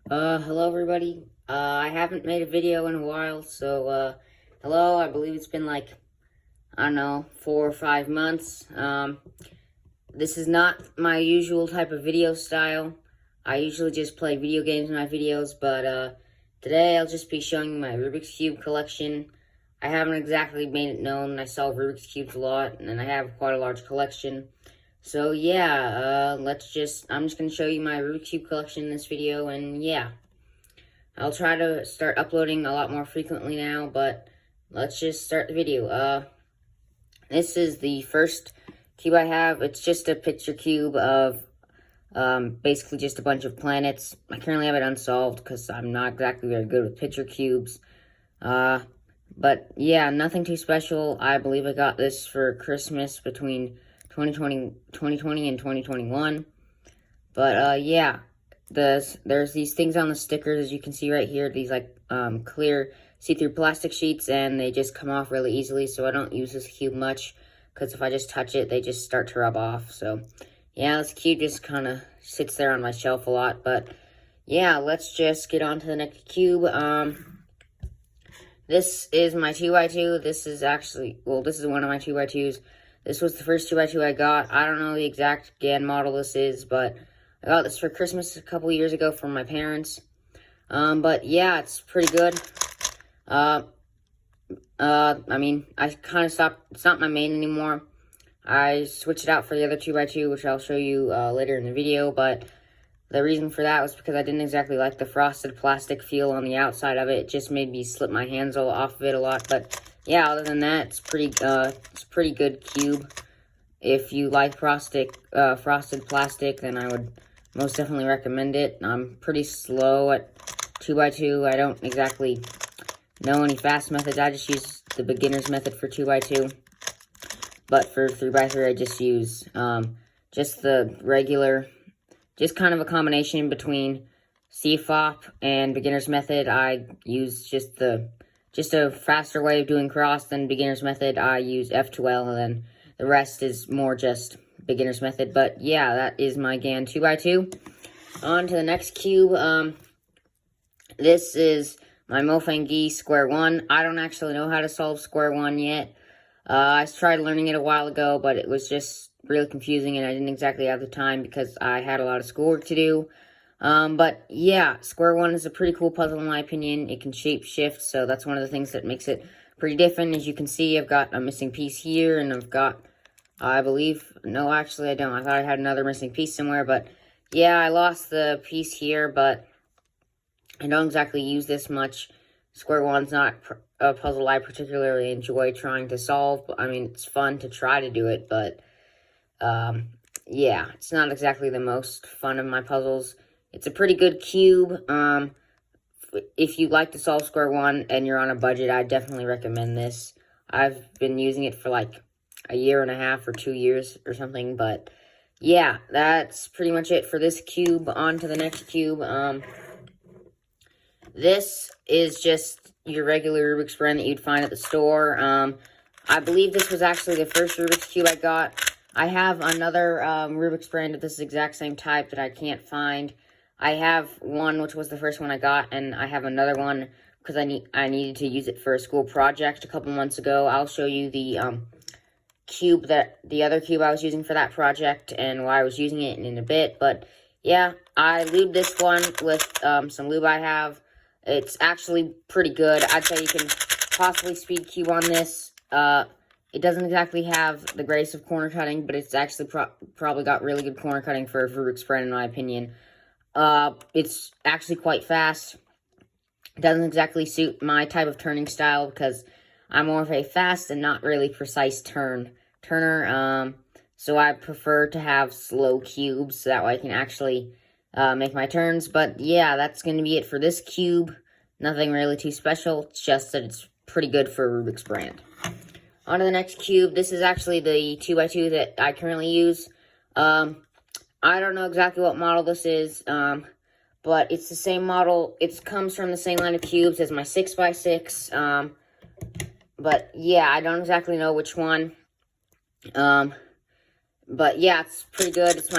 Hello everybody. I haven't made a video in a while, so, hello, I believe it's been like, I don't know, 4 or 5 months. This is not my usual type of video style. I usually just play video games in my videos, but, today I'll just be showing you my Rubik's Cube collection. I haven't exactly made it known. I sell Rubik's Cubes a lot, and I have quite a large collection. So yeah, I'm just going to show you my Rubik's Cube collection in this video, and yeah. I'll try to start uploading a lot more frequently now, but let's just start the video. This is the first cube I have. It's just a picture cube of, basically just a bunch of planets. I currently have it unsolved because I'm not exactly very good with picture cubes. But yeah, nothing too special. I believe I got this for Christmas between 2020 and 2021. But, yeah, there's these things on the stickers, as you can see right here, these, like, clear see-through plastic sheets, and they just come off really easily, so I don't use this cube much, because if I just touch it, they just start to rub off. So, yeah, this cube just kind of sits there on my shelf a lot, but, yeah, let's just get on to the next cube. This is my 2x2. This is actually, well, this is one of my 2x2s. This was the first 2x2 I got. I don't know the exact GAN model this is, but I got this for Christmas a couple years ago from my parents. But yeah, it's pretty good. I mean, I kind of stopped, it's not my main anymore. I switched it out for the other 2x2, which I'll show you later in the video, but the reason for that was because I didn't exactly like the frosted plastic feel on the outside of it. It just made me slip my hands all off of it a lot, but yeah, other than that, it's pretty good cube. If you like frosted plastic, then I would most definitely recommend it. I'm pretty slow at 2x2. I don't exactly know any fast methods. I just use the beginner's method for 2x2. But for 3x3, I just use just the regular, just kind of a combination between CFOP and beginner's method. I use just a faster way of doing cross than beginner's method. I use F12, and then the rest is more just beginner's method. But yeah, that is my GAN 2x2. On to the next cube. This is my Mofangee Square 1. I don't actually know how to solve Square 1 yet. I tried learning it a while ago, but it was just really confusing, and I didn't exactly have the time because I had a lot of schoolwork to do. But yeah, Square 1 is a pretty cool puzzle in my opinion. It can shape shift, so that's one of the things that makes it pretty different. As you can see, I've got a missing piece here, and I've got, I believe, no, actually I don't. I thought I had another missing piece somewhere, but yeah, I lost the piece here, but I don't exactly use this much. Square 1's not a puzzle I particularly enjoy trying to solve. I mean, it's fun to try to do it, but yeah, it's not exactly the most fun of my puzzles. It's a pretty good cube. If you like to solve Square 1 and you're on a budget, I definitely recommend this. I've been using it for like a year and a half or 2 years or something, but yeah, that's pretty much it for this cube. On to the next cube. This is just your regular Rubik's brand that you'd find at the store. I believe this was actually the first Rubik's Cube I got. I have another Rubik's brand of this exact same type that I can't find. I have one, which was the first one I got, and I have another one because I needed to use it for a school project a couple months ago. I'll show you the other cube I was using for that project and why I was using it in a bit. But yeah, I lubed this one with some lube I have. It's actually pretty good. I'd say you can possibly speed cube on this. It doesn't exactly have the greatest of corner cutting, but it's actually probably got really good corner cutting for a Rubik's brand, in my opinion. It's actually quite fast. It doesn't exactly suit my type of turning style because I'm more of a fast and not really precise turner. So I prefer to have slow cubes so that way I can actually make my turns. But yeah, that's going to be it for this cube. Nothing really too special. It's just that it's pretty good for a Rubik's brand. On to the next cube. This is actually the 2x2 that I currently use. I don't know exactly what model this is, but it's the same model. It comes from the same line of cubes as my 6x6. But yeah, I don't exactly know which one. But yeah, it's pretty good. It's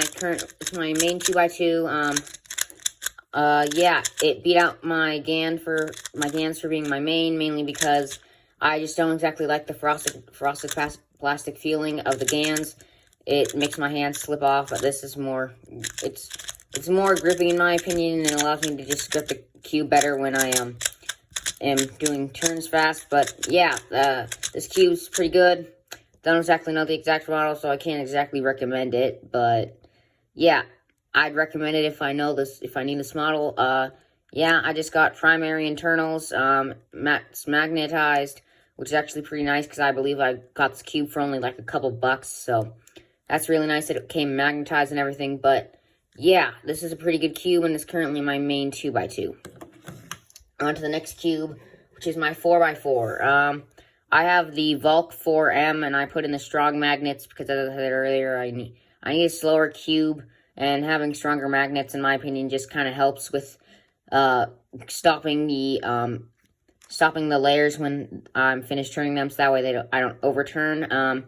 my main 2x2. Yeah, it beat out my GANs for being my main, mainly because I just don't exactly like the frosted plastic feeling of the GANs. It makes my hands slip off, but this is more, it's more grippy in my opinion, and allows me to just grip the cube better when I am doing turns fast. But yeah, this cube's pretty good. Don't exactly know the exact model, so I can't exactly recommend it, but yeah, I'd recommend it if I need this model. Yeah, I just got primary internals, it's magnetized, which is actually pretty nice, because I believe I got this cube for only like a couple bucks, so that's really nice that it came magnetized and everything. But yeah, this is a pretty good cube, and it's currently my main 2x2. On to the next cube, which is my 4x4. I have the Volk 4M, and I put in the strong magnets because, as I said earlier, I need a slower cube, and having stronger magnets, in my opinion, just kind of helps with stopping the layers when I'm finished turning them, so that way I don't overturn.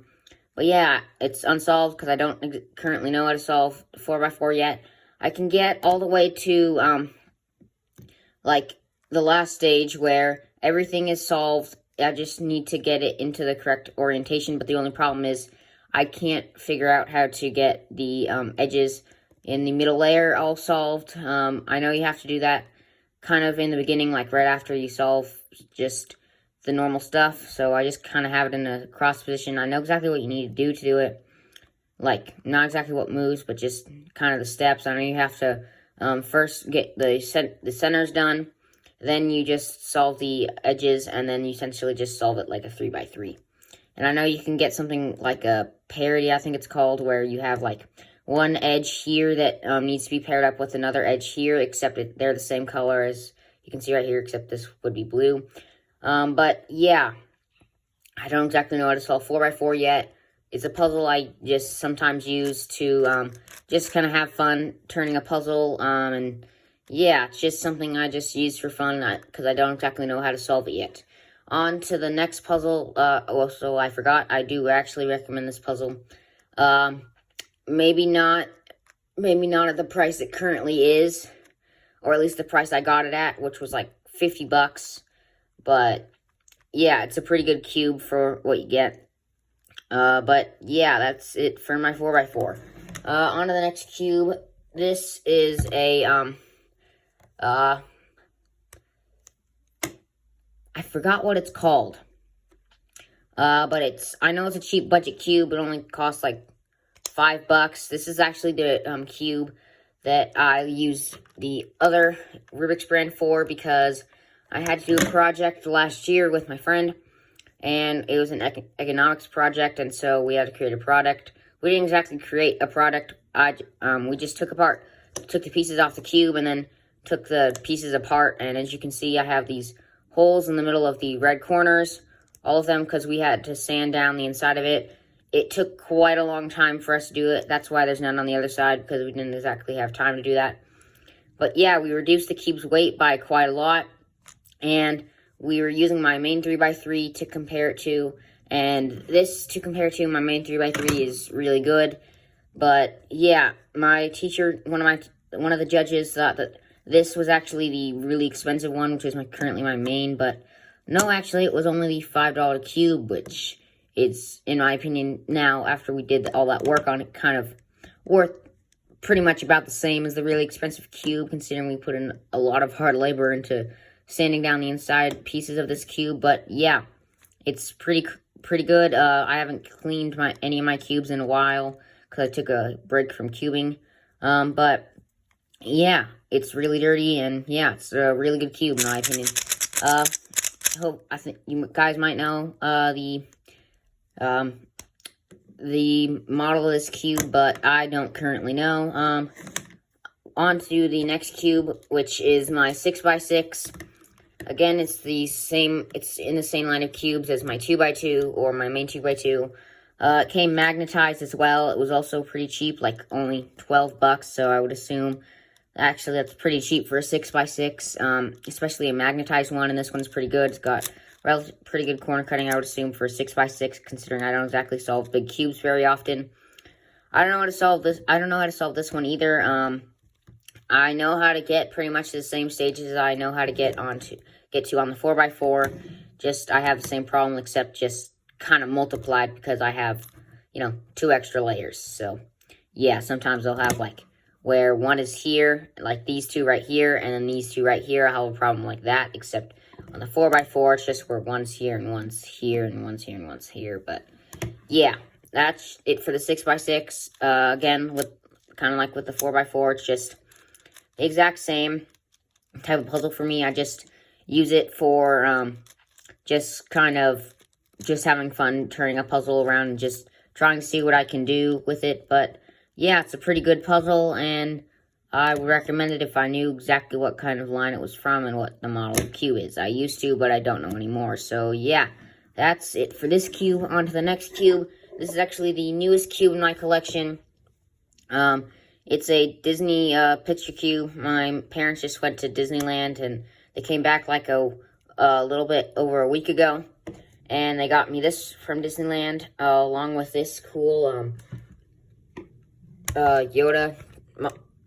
But yeah, it's unsolved because I don't currently know how to solve 4x4 yet. I can get all the way to like the last stage where everything is solved. I just need to get it into the correct orientation, but the only problem is I can't figure out how to get the edges in the middle layer all solved. I know you have to do that kind of in the beginning, like right after you solve just the normal stuff, so I just kind of have it in a cross position. I know exactly what you need to do it. Like, not exactly what moves, but just kind of the steps. I know you have to first get the centers done, then you just solve the edges, and then you essentially just solve it like a 3x3. And I know you can get something like a parity, I think it's called, where you have like one edge here that needs to be paired up with another edge here, except they're the same color as you can see right here, except this would be blue. But yeah, I don't exactly know how to solve 4x4 yet. It's a puzzle I just sometimes use to just kind of have fun turning a puzzle, and yeah, it's just something I just use for fun because I don't exactly know how to solve it yet. On to the next puzzle. Also, I forgot, I do actually recommend this puzzle. Maybe not at the price it currently is, or at least the price I got it at, which was like 50 bucks. But yeah, it's a pretty good cube for what you get. But yeah, that's it for my 4x4. On to the next cube. This is a, I forgot what it's called. But I know it's a cheap budget cube. It only costs like $5. This is actually the, cube that I use the other Rubiks brand for, because I had to do a project last year with my friend, and it was an economics project, and so we had to create a product. We didn't exactly create a product. We just took the pieces off the cube, and then took the pieces apart, and as you can see, I have these holes in the middle of the red corners, all of them, because we had to sand down the inside of it. It took quite a long time for us to do it. That's why there's none on the other side, because we didn't exactly have time to do that. But yeah, we reduced the cube's weight by quite a lot, and we were using my main 3x3 to compare it to, and this to compare to my main 3x3 is really good. But yeah, my teacher, one of the judges, thought that this was actually the really expensive one, which is currently my main, but no, actually, it was only the $5 cube, which is, in my opinion, now, after we did all that work on it, kind of worth pretty much about the same as the really expensive cube, considering we put in a lot of hard labor into sanding down the inside pieces of this cube. But yeah, it's pretty good. I haven't cleaned any of my cubes in a while because I took a break from cubing. But yeah, it's really dirty, and yeah, it's a really good cube in my opinion. I think you guys might know the model of this cube, but I don't currently know. On to the next cube, which is my 6x6. Again, it's in the same line of cubes as my 2x2 or my main 2x2. It came magnetized as well. It was also pretty cheap, like only 12 bucks, so I would assume actually that's pretty cheap for a 6x6, especially a magnetized one, and this one's pretty good. It's got pretty good corner cutting, I would assume, for a 6x6, considering I don't exactly solve big cubes very often. I don't know how to solve this one either. I know how to get pretty much the same stages I know how to get to on the 4x4. Just, I have the same problem, except just kind of multiplied because I have, 2 extra layers. So, yeah, sometimes I'll have, like, where one is here, like these 2 right here, and then these 2 right here. I'll have a problem like that, except on the 4x4, it's just where one's here, and one's here, and one's here, and one's here. But, yeah, that's it for the 6x6. Again, with kind of like with the 4x4, it's just the exact same type of puzzle for me. I just use it for just having fun turning a puzzle around and just trying to see what I can do with it. But yeah, it's a pretty good puzzle, and I would recommend it if I knew exactly what kind of line it was from and what the model of cube is. I used to, but I don't know anymore. So yeah, that's it for this cube. On to the next cube. This is actually the newest cube in my collection. It's a Disney picture cube. My parents just went to Disneyland, and they came back like a little bit over a week ago. And they got me this from Disneyland, along with this cool Yoda,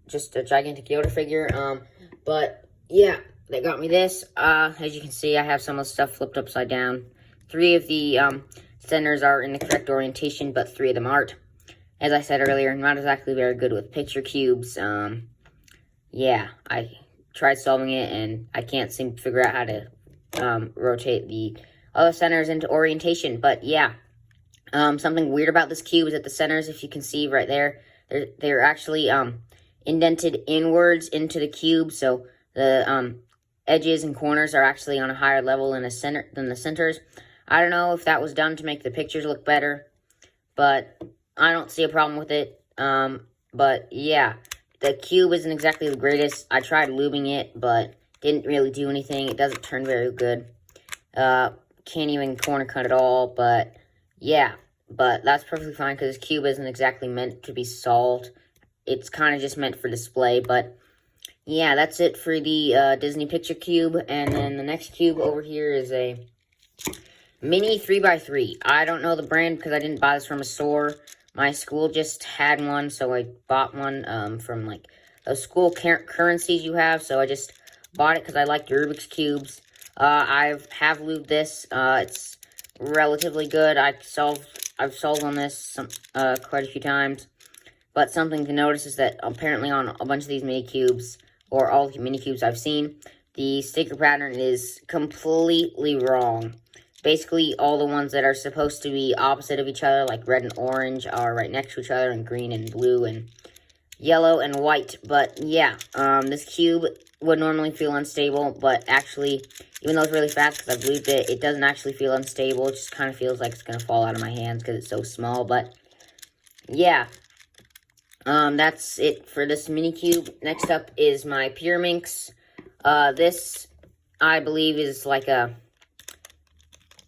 just a gigantic Yoda figure. But yeah, they got me this. As you can see, I have some of the stuff flipped upside down. 3 of the centers are in the correct orientation, but 3 of them aren't. As I said earlier, I'm not exactly very good with picture cubes. Yeah, I tried solving it, and I can't seem to figure out how to rotate the other centers into orientation. But yeah, something weird about this cube is that the centers, if you can see right there, they're actually indented inwards into the cube, so the edges and corners are actually on a higher level than the centers. I don't know if that was done to make the pictures look better, but I don't see a problem with it. But yeah, the cube isn't exactly the greatest. I tried lubing it, but didn't really do anything. It doesn't turn very good. Can't even corner cut at all, but yeah. But that's perfectly fine because this cube isn't exactly meant to be solved. It's kind of just meant for display, but yeah, that's it for the Disney Picture Cube. And then the next cube over here is a mini 3x3. I don't know the brand because I didn't buy this from a store. My school just had one, so I bought one from, like, those school currencies you have. So I just bought it because I like Rubik's Cubes. I have lubed this. It's relatively good. I've solved on this quite a few times. But something to notice is that apparently on a bunch of these mini cubes, or all the mini cubes I've seen, the sticker pattern is completely wrong. Basically, all the ones that are supposed to be opposite of each other, like red and orange, are right next to each other, and green and blue and yellow and white. But yeah, this cube would normally feel unstable, but actually, even though it's really fast because I've lubed it, it doesn't actually feel unstable. It just kind of feels like it's going to fall out of my hands because it's so small. But yeah, that's it for this mini cube. Next up is my Pyraminx. This, I believe, is like a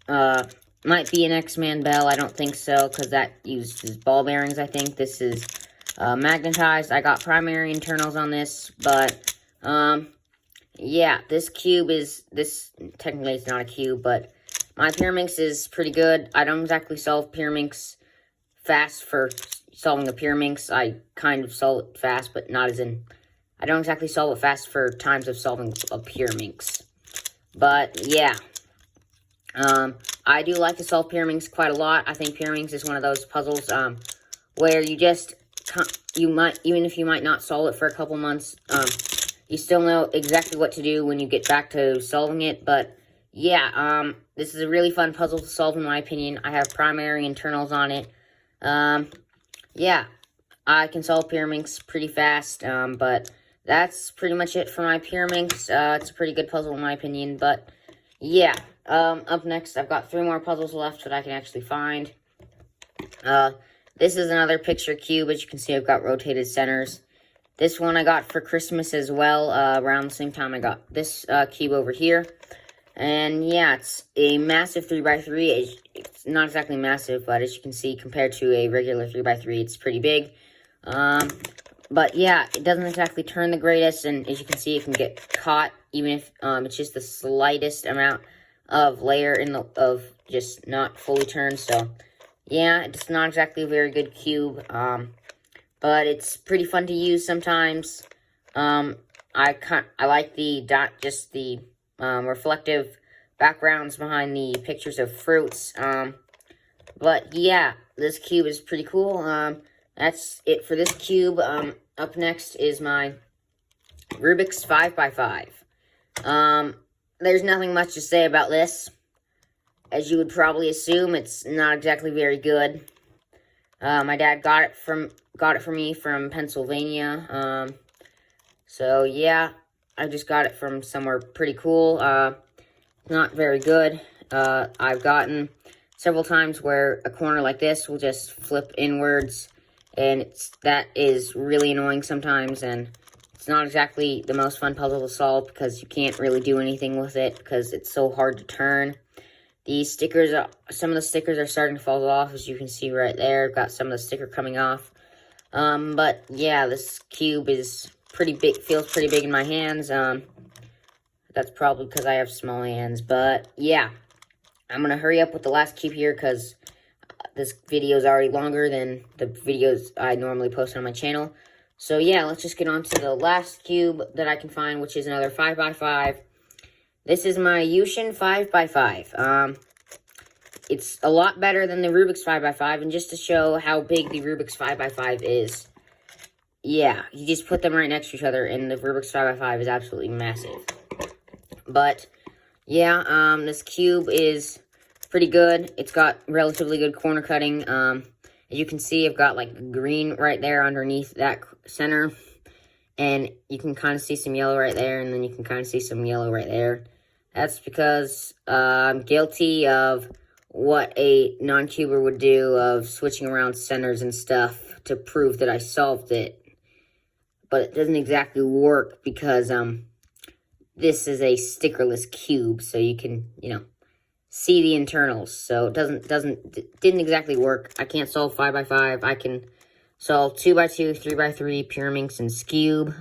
might be an X-Man bell. I don't think so, because that uses ball bearings, I think. This is magnetized. I got primary internals on this, but yeah, this cube is, technically it's not a cube, but my Pyraminx is pretty good. I don't exactly solve Pyraminx fast for solving a Pyraminx. I kind of solve it fast, but not as in, I don't exactly solve it fast for times of solving a Pyraminx. But yeah, I do like to solve Pyraminx quite a lot. I think Pyraminx is one of those puzzles where you just, even if you might not solve it for a couple months, you still know exactly what to do when you get back to solving it. But yeah, this is a really fun puzzle to solve in my opinion. I have primary internals on it. Yeah, I can solve Pyraminx pretty fast, but that's pretty much it for my Pyraminx. It's a pretty good puzzle in my opinion, but yeah. Up next, I've got 3 more puzzles left that I can actually find. This is another picture cube. As you can see, I've got rotated centers. This one I got for Christmas as well, around the same time I got this cube over here. And yeah, it's a massive 3x3. It's not exactly massive, but as you can see, compared to a regular 3x3, it's pretty big. But yeah, it doesn't exactly turn the greatest, and as you can see, it can get caught, even if it's just the slightest amount of layer of just not fully turned. So yeah, it's not exactly a very good cube, but it's pretty fun to use sometimes. I like the just the reflective backgrounds behind the pictures of fruits. But yeah, this cube is pretty cool. That's it for this cube. Up next is my Rubik's 5x5. There's nothing much to say about this. As you would probably assume, it's not exactly very good. My dad got it for me from Pennsylvania. So yeah, I just got it from somewhere pretty cool. Not very good. I've gotten several times where a corner like this will just flip inwards, and that is really annoying sometimes, and it's not exactly the most fun puzzle to solve because you can't really do anything with it because it's so hard to turn. These stickers, some of the stickers are starting to fall off, as you can see right there. Got some of the sticker coming off. But yeah, this cube is pretty big, feels pretty big in my hands. That's probably because I have small hands, but yeah. I'm going to hurry up with the last cube here because this video is already longer than the videos I normally post on my channel. So yeah, let's just get on to the last cube that I can find, which is another 5x5. This is my Yushin 5x5. It's a lot better than the Rubik's 5x5, and just to show how big the Rubik's 5x5 is, yeah, you just put them right next to each other, and the Rubik's 5x5 is absolutely massive. But yeah, this cube is pretty good. It's got relatively good corner cutting. As you can see, I've got like green right there underneath that center. And you can kind of see some yellow right there, and then you can kind of see some yellow right there. That's because I'm guilty of what a non-cuber would do, of switching around centers and stuff to prove that I solved it. But it doesn't exactly work because this is a stickerless cube, so you can, see the internals. So it didn't exactly work. I can't solve 5x5. I can solve 2x2, 3x3, Pyraminx, and Scube.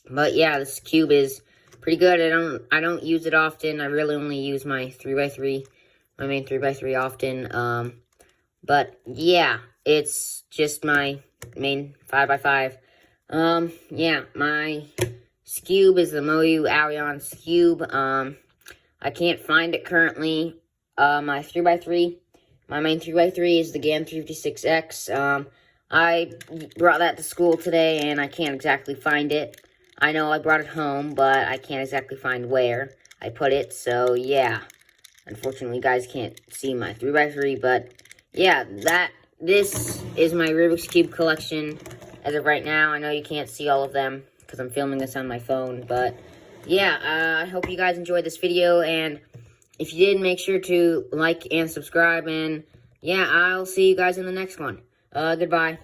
But yeah, this cube is pretty good. I don't use it often. I really only use my 3x3, my main 3x3 often. But yeah, it's just my main 5x5. Yeah, my Scube is the Moyu Arion Scube. I can't find it currently. My 3x3, my main 3x3 is the GAN 356X. I brought that to school today, and I can't exactly find it. I know I brought it home, but I can't exactly find where I put it, so yeah. Unfortunately, you guys can't see my 3x3, but yeah, this is my Rubik's Cube collection as of right now. I know you can't see all of them because I'm filming this on my phone, but yeah, I hope you guys enjoyed this video, and if you did, make sure to like and subscribe, and yeah, I'll see you guys in the next one. Goodbye.